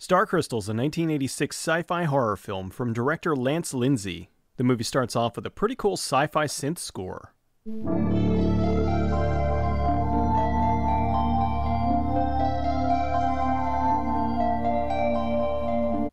Star Crystal's a 1986 sci-fi horror film from director Lance Lindsay. The movie starts off with a pretty cool sci-fi synth score.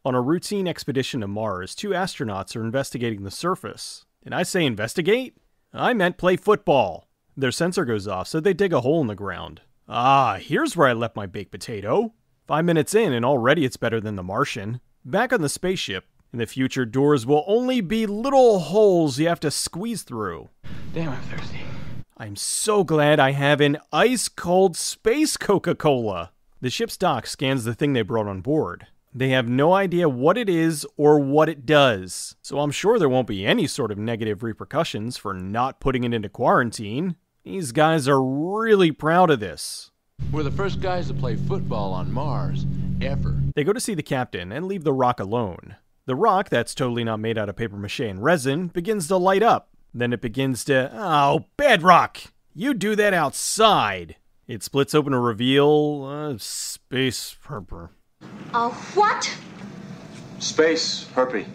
On a routine expedition to Mars, 2 astronauts are investigating the surface. Did I say investigate? I meant play football. Their sensor goes off, so they dig a hole in the ground. Ah, here's where I left my baked potato. 5 minutes in, and already it's better than The Martian. Back on the spaceship, in the future, doors will only be little holes you have to squeeze through. Damn, I'm thirsty. I'm so glad I have an ice-cold space Coca-Cola. The ship's dock scans the thing they brought on board. They have no idea what it is or what it does, so I'm sure there won't be any sort of negative repercussions for not putting it into quarantine. These guys are really proud of this. We're the first guys to play football on Mars, ever. They go to see the captain and leave the rock alone. The rock, that's totally not made out of paper mache and resin, begins to light up. Then it begins to... Oh, bedrock! You do that outside! It splits open to reveal... space herper. What? Space herpy.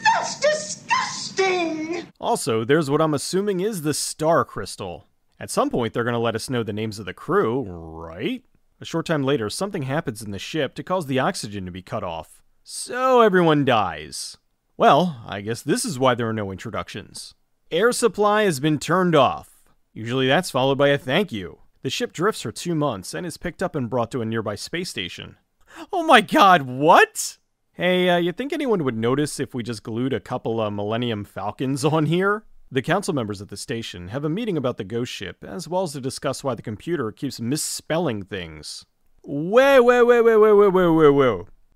That's disgusting! Also, there's what I'm assuming is the Star Crystal. At some point, they're going to let us know the names of the crew, right? A short time later, something happens in the ship to cause the oxygen to be cut off. So everyone dies. Well, I guess this is why there are no introductions. Air supply has been turned off. Usually that's followed by a thank you. The ship drifts for 2 months and is picked up and brought to a nearby space station. Oh my god, what? Hey, you think anyone would notice if we just glued a couple of Millennium Falcons on here? The council members at the station have a meeting about the ghost ship, as well as to discuss why the computer keeps misspelling things. Whoa.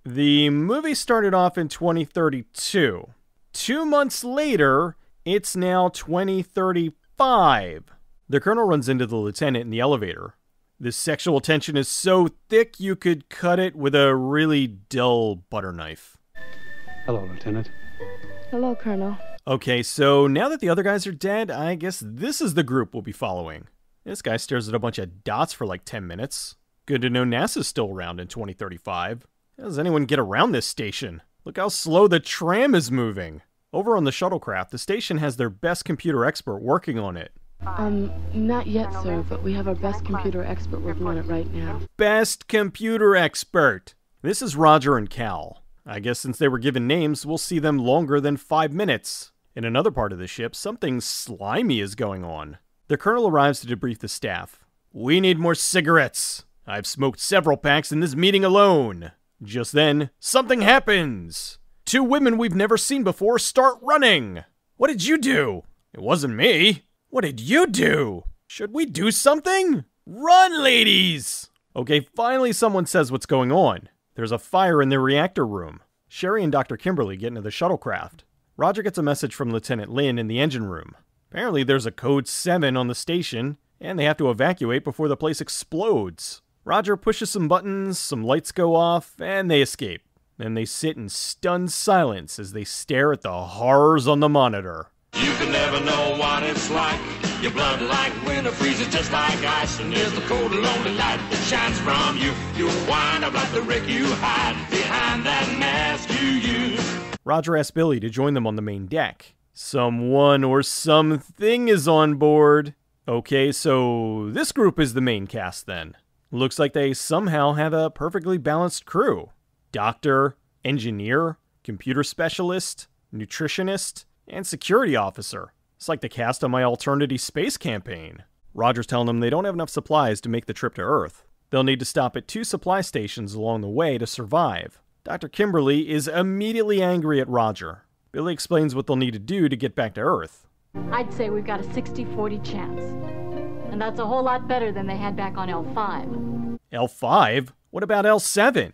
The movie started off in 2032. 2 months later, it's now 2035. The colonel runs into the lieutenant in the elevator. This sexual tension is so thick you could cut it with a really dull butter knife. Hello, Lieutenant. Hello, Colonel. Okay, so now that the other guys are dead, I guess this is the group we'll be following. This guy stares at a bunch of dots for like 10 minutes. Good to know NASA's still around in 2035. How does anyone get around this station? Look how slow the tram is moving. Over on the shuttlecraft, the station has their best computer expert working on it. Not yet, sir, but we have our best computer expert working on it right now. Best computer expert! This is Roger and Cal. I guess since they were given names, we'll see them longer than 5 minutes. In another part of the ship, something slimy is going on. The colonel arrives to debrief the staff. We need more cigarettes. I've smoked several packs in this meeting alone. Just then, something happens. 2 women we've never seen before start running. What did you do? It wasn't me. What did you do? Should we do something? Run, ladies! Okay, finally someone says what's going on. There's a fire in the reactor room. Sherry and Dr. Kimberly get into the shuttlecraft. Roger gets a message from Lieutenant Lin in the engine room. Apparently there's a code 7 on the station, and they have to evacuate before the place explodes. Roger pushes some buttons, some lights go off, and they escape. Then they sit in stunned silence as they stare at the horrors on the monitor. You can never know what it's like. Your blood like winter freezes just like ice. And there's the cold lonely light that shines from you. You'll wind up like the wreck you hide behind that mask you use. Roger asks Billy to join them on the main deck. Someone or something is on board. Okay, so this group is the main cast then. Looks like they somehow have a perfectly balanced crew. Doctor, engineer, computer specialist, nutritionist, and security officer. It's like the cast on my Alternity Space campaign. Roger's telling them they don't have enough supplies to make the trip to Earth. They'll need to stop at 2 supply stations along the way to survive. Dr. Kimberly is immediately angry at Roger. Billy explains what they'll need to do to get back to Earth. I'd say we've got a 60-40 chance. And that's a whole lot better than they had back on L5. L5? What about L7?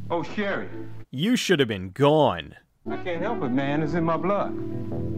Oh, Sherry. You should have been gone. I can't help it, man. It's in my blood.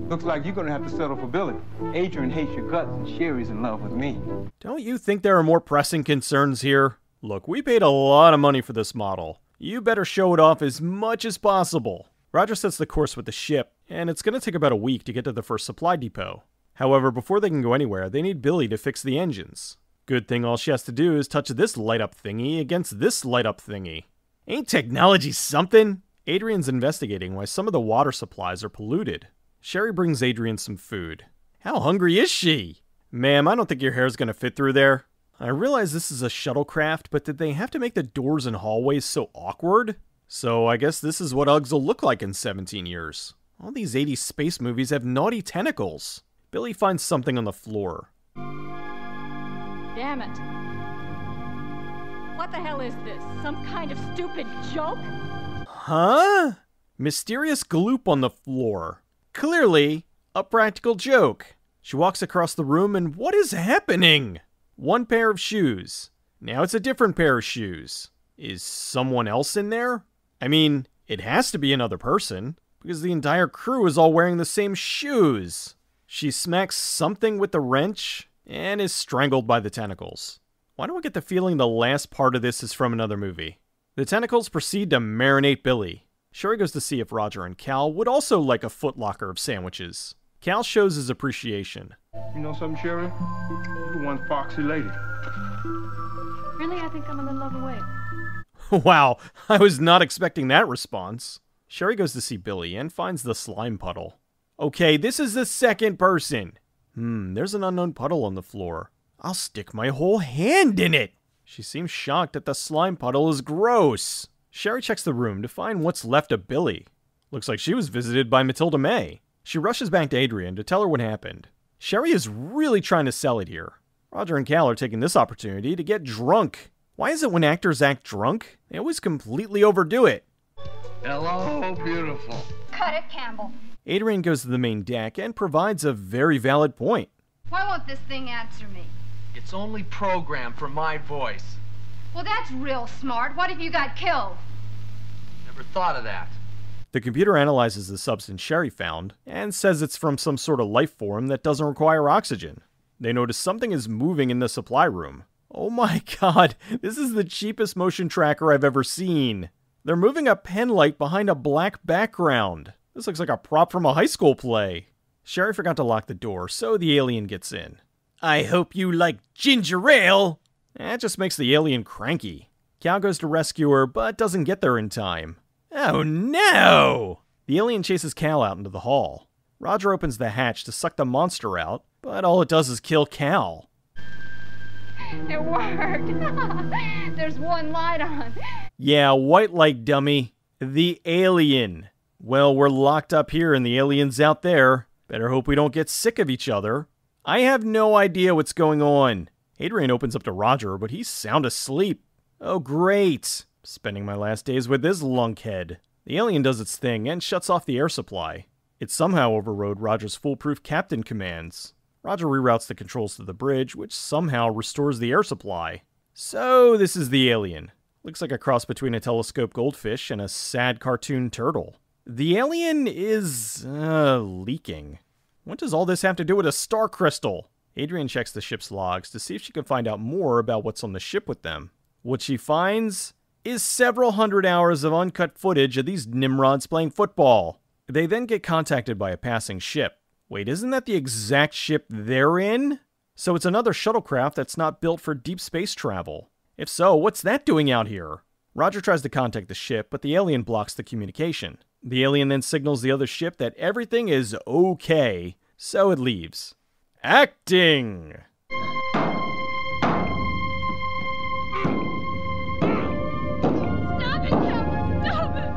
Looks like you're gonna have to settle for Billy. Adrian hates your guts and Sherry's in love with me. Don't you think there are more pressing concerns here? Look, we paid a lot of money for this model. You better show it off as much as possible. Roger sets the course with the ship, and it's gonna take about a week to get to the first supply depot. However, before they can go anywhere, they need Billy to fix the engines. Good thing all she has to do is touch this light-up thingy against this light-up thingy. Ain't technology something? Adrian's investigating why some of the water supplies are polluted. Sherry brings Adrian some food. How hungry is she? Ma'am, I don't think your hair's gonna fit through there. I realize this is a shuttlecraft, but did they have to make the doors and hallways so awkward? So I guess this is what Uggs will look like in 17 years. All these 80s space movies have naughty tentacles. Billy finds something on the floor. Damn it. What the hell is this? Some kind of stupid joke? Huh? Mysterious gloop on the floor. Clearly, a practical joke. She walks across the room and what is happening? One pair of shoes. Now it's a different pair of shoes. Is someone else in there? I mean, it has to be another person, because the entire crew is all wearing the same shoes. She smacks something with the wrench and is strangled by the tentacles. Why do I get the feeling the last part of this is from another movie? The tentacles proceed to marinate Billy. Sherry goes to see if Roger and Cal would also like a Foot Locker of sandwiches. Cal shows his appreciation. You know something, Sherry? You're one foxy lady. Really, I think I'm a little overweight. Wow, I was not expecting that response. Sherry goes to see Billy and finds the slime puddle. Okay, this is the second person. There's an unknown puddle on the floor. I'll stick my whole hand in it. She seems shocked that the slime puddle is gross. Sherry checks the room to find what's left of Billy. Looks like she was visited by Matilda May. She rushes back to Adrian to tell her what happened. Sherry is really trying to sell it here. Roger and Cal are taking this opportunity to get drunk. Why is it when actors act drunk, they always completely overdo it? Hello, beautiful. Cut it, Campbell. Adrian goes to the main deck and provides a very valid point. Why won't this thing answer me? It's only programmed for my voice. Well, that's real smart. What if you got killed? Never thought of that. The computer analyzes the substance Sherry found and says it's from some sort of life form that doesn't require oxygen. They notice something is moving in the supply room. Oh my god, this is the cheapest motion tracker I've ever seen. They're moving a pen light behind a black background. This looks like a prop from a high school play. Sherry forgot to lock the door, so the alien gets in. I hope you like ginger ale. That just makes the alien cranky. Cal goes to rescue her, but doesn't get there in time. Oh no! The alien chases Cal out into the hall. Roger opens the hatch to suck the monster out, but all it does is kill Cal. It worked. There's one light on. Yeah, white light, dummy. The alien. Well, we're locked up here and the alien's out there. Better hope we don't get sick of each other. I have no idea what's going on. Adrian opens up to Roger, but he's sound asleep. Oh, great. Spending my last days with this lunkhead. The alien does its thing and shuts off the air supply. It somehow overrode Roger's foolproof captain commands. Roger reroutes the controls to the bridge, which somehow restores the air supply. So, this is the alien. Looks like a cross between a telescope goldfish and a sad cartoon turtle. The alien is, leaking. What does all this have to do with a star crystal? Adrian checks the ship's logs to see if she can find out more about what's on the ship with them. What she finds is several hundred hours of uncut footage of these Nimrods playing football. They then get contacted by a passing ship. Wait, isn't that the exact ship they're in? So it's another shuttlecraft that's not built for deep space travel. If so, what's that doing out here? Roger tries to contact the ship, but the alien blocks the communication. The alien then signals the other ship that everything is okay, so it leaves. Acting! Stop it, Campbell! Stop it!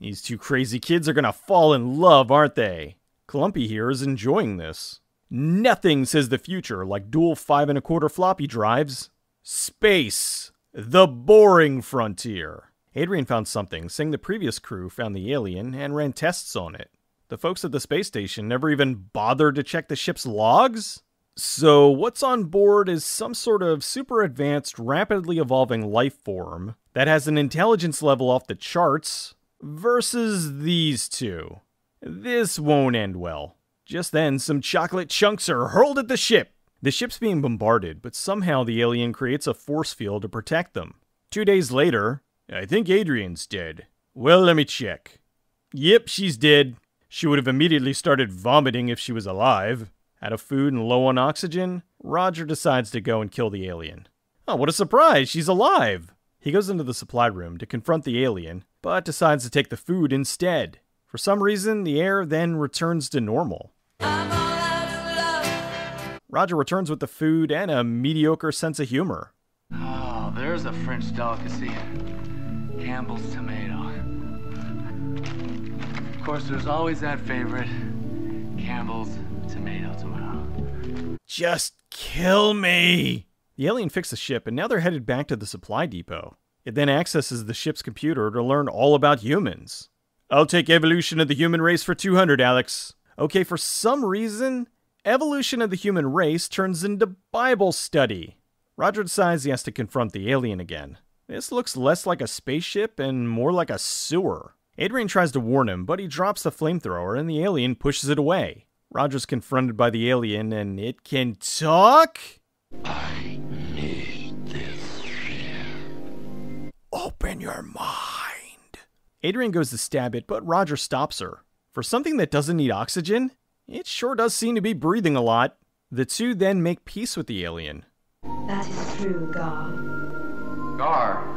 These two crazy kids are gonna fall in love, aren't they? Clumpy here is enjoying this. Nothing says the future like dual 5 1/4 floppy drives. Space. The boring frontier. Adrian found something saying the previous crew found the alien and ran tests on it. The folks at the space station never even bothered to check the ship's logs? So what's on board is some sort of super advanced, rapidly evolving life form that has an intelligence level off the charts versus these two. This won't end well. Just then, some chocolate chunks are hurled at the ship. The ship's being bombarded, but somehow the alien creates a force field to protect them. 2 days later, I think Adrian's dead. Well, let me check. Yep, she's dead. She would have immediately started vomiting if she was alive. Out of food and low on oxygen, Roger decides to go and kill the alien. Oh, what a surprise! She's alive! He goes into the supply room to confront the alien, but decides to take the food instead. For some reason, the air then returns to normal. Roger returns with the food and a mediocre sense of humor. Oh, there's a French delicacy. Campbell's tomato. Of course, there's always that favorite, Campbell's tomato. Just kill me! The alien fixed the ship, and now they're headed back to the supply depot. It then accesses the ship's computer to learn all about humans. I'll take evolution of the human race for 200, Alex. Okay, for some reason, evolution of the human race turns into Bible study. Roger decides he has to confront the alien again. This looks less like a spaceship and more like a sewer. Adrian tries to warn him, but he drops the flamethrower and the alien pushes it away. Roger's confronted by the alien and it can talk? I need this ship. Open your mind. Adrian goes to stab it, but Roger stops her. For something that doesn't need oxygen, it sure does seem to be breathing a lot. The two then make peace with the alien. That is true, Gar. Gar.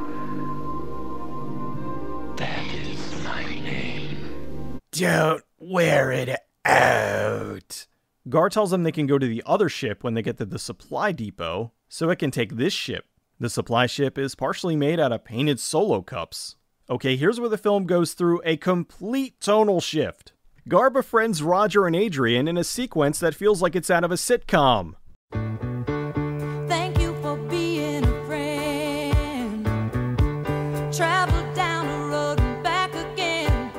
That is my name. Don't wear it out. Gar tells them they can go to the other ship when they get to the supply depot, so it can take this ship. The supply ship is partially made out of painted Solo cups. Okay, here's where the film goes through a complete tonal shift. Gar befriends Roger and Adrian in a sequence that feels like it's out of a sitcom. Thank you for being a friend. Travel down the road and back again.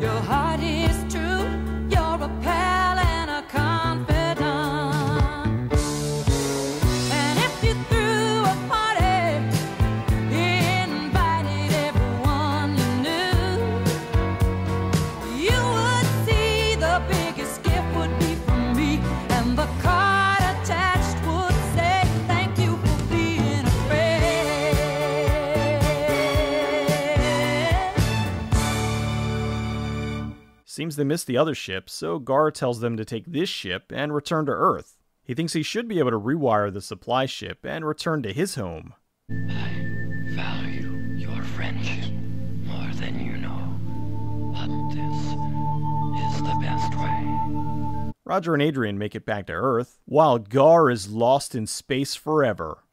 Your heart is true. You're a pal and a confidant. And if you threw a party, invited everyone you knew, you would see the biggest gift would be from me, and the card attached would say thank you for being a friend. Seems they missed the other ship, so Gar tells them to take this ship and return to Earth. He thinks he should be able to rewire the supply ship and return to his home. I value your friendship more than you know, but this is the best way. Roger and Adrian make it back to Earth, while Gar is lost in space forever.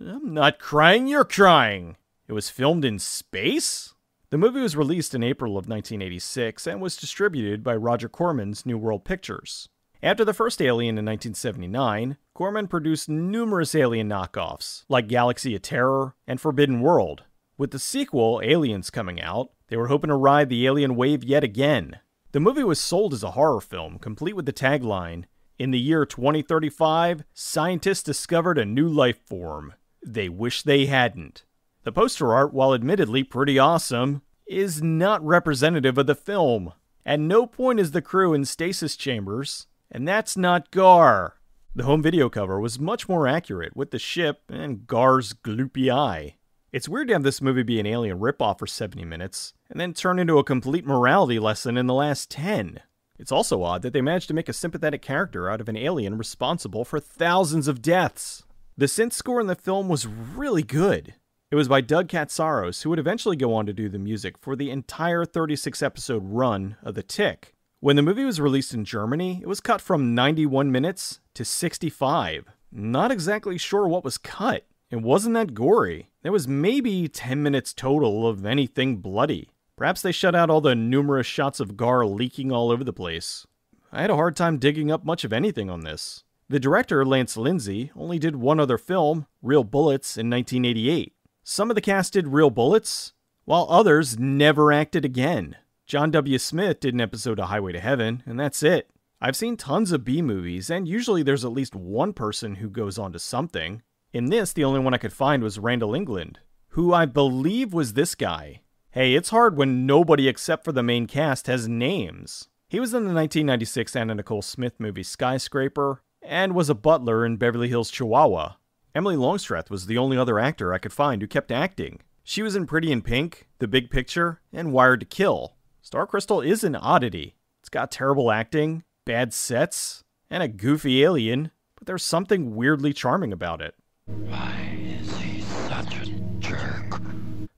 I'm not crying, you're crying! It was filmed in space? The movie was released in April of 1986 and was distributed by Roger Corman's New World Pictures. After the first Alien in 1979, Corman produced numerous Alien knockoffs, like Galaxy of Terror and Forbidden World. With the sequel, Aliens, coming out, they were hoping to ride the alien wave yet again. The movie was sold as a horror film, complete with the tagline, "In the year 2035, scientists discovered a new life form. They wish they hadn't." The poster art, while admittedly pretty awesome, is not representative of the film. At no point is the crew in stasis chambers, and that's not Gar. The home video cover was much more accurate, with the ship and Gar's gloopy eye. It's weird to have this movie be an Alien ripoff for 70 minutes, and then turn into a complete morality lesson in the last 10. It's also odd that they managed to make a sympathetic character out of an alien responsible for thousands of deaths. The synth score in the film was really good. It was by Doug Katsaros, who would eventually go on to do the music for the entire 36-episode run of The Tick. When the movie was released in Germany, it was cut from 91 minutes to 65. Not exactly sure what was cut. It wasn't that gory. There was maybe 10 minutes total of anything bloody. Perhaps they shut out all the numerous shots of Gar leaking all over the place. I had a hard time digging up much of anything on this. The director, Lance Lindsay, only did one other film, Real Bullets, in 1988. Some of the cast did Real Bullets, while others never acted again. John W. Smith did an episode of Highway to Heaven, and that's it. I've seen tons of B-movies, and usually there's at least one person who goes on to something. In this, the only one I could find was Randall England, who I believe was this guy. Hey, it's hard when nobody except for the main cast has names. He was in the 1996 Anna Nicole Smith movie Skyscraper, and was a butler in Beverly Hills, Chihuahua. Emily Longstreth was the only other actor I could find who kept acting. She was in Pretty in Pink, The Big Picture, and Wired to Kill. Star Crystal is an oddity. It's got terrible acting, bad sets, and a goofy alien, but there's something weirdly charming about it. Why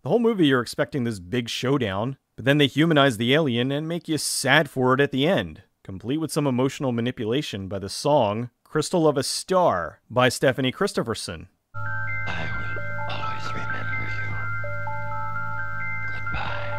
The whole movie you're expecting this big showdown, but then they humanize the alien and make you sad for it at the end, complete with some emotional manipulation by the song Crystal of a Star by Stephanie Christopherson. I will always remember you. Goodbye.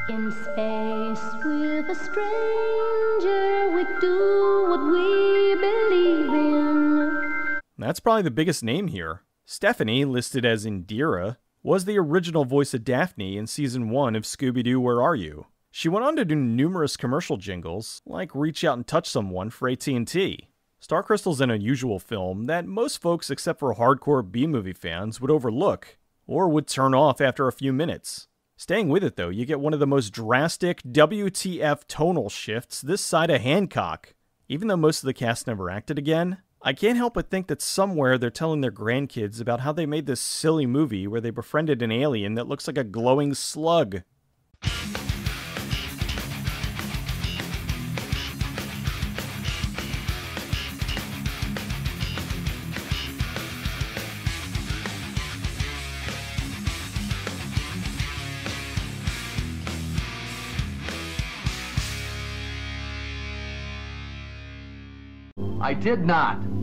In space with a stranger, we do what we believe in. That's probably the biggest name here. Stephanie, listed as Indira, was the original voice of Daphne in Season 1 of Scooby-Doo Where Are You? She went on to do numerous commercial jingles, like Reach Out and Touch Someone for AT&T. Star Crystal's an unusual film that most folks except for hardcore B-movie fans would overlook, or would turn off after a few minutes. Staying with it though, you get one of the most drastic WTF tonal shifts this side of Hancock. Even though most of the cast never acted again, I can't help but think that somewhere they're telling their grandkids about how they made this silly movie where they befriended an alien that looks like a glowing slug. I did not.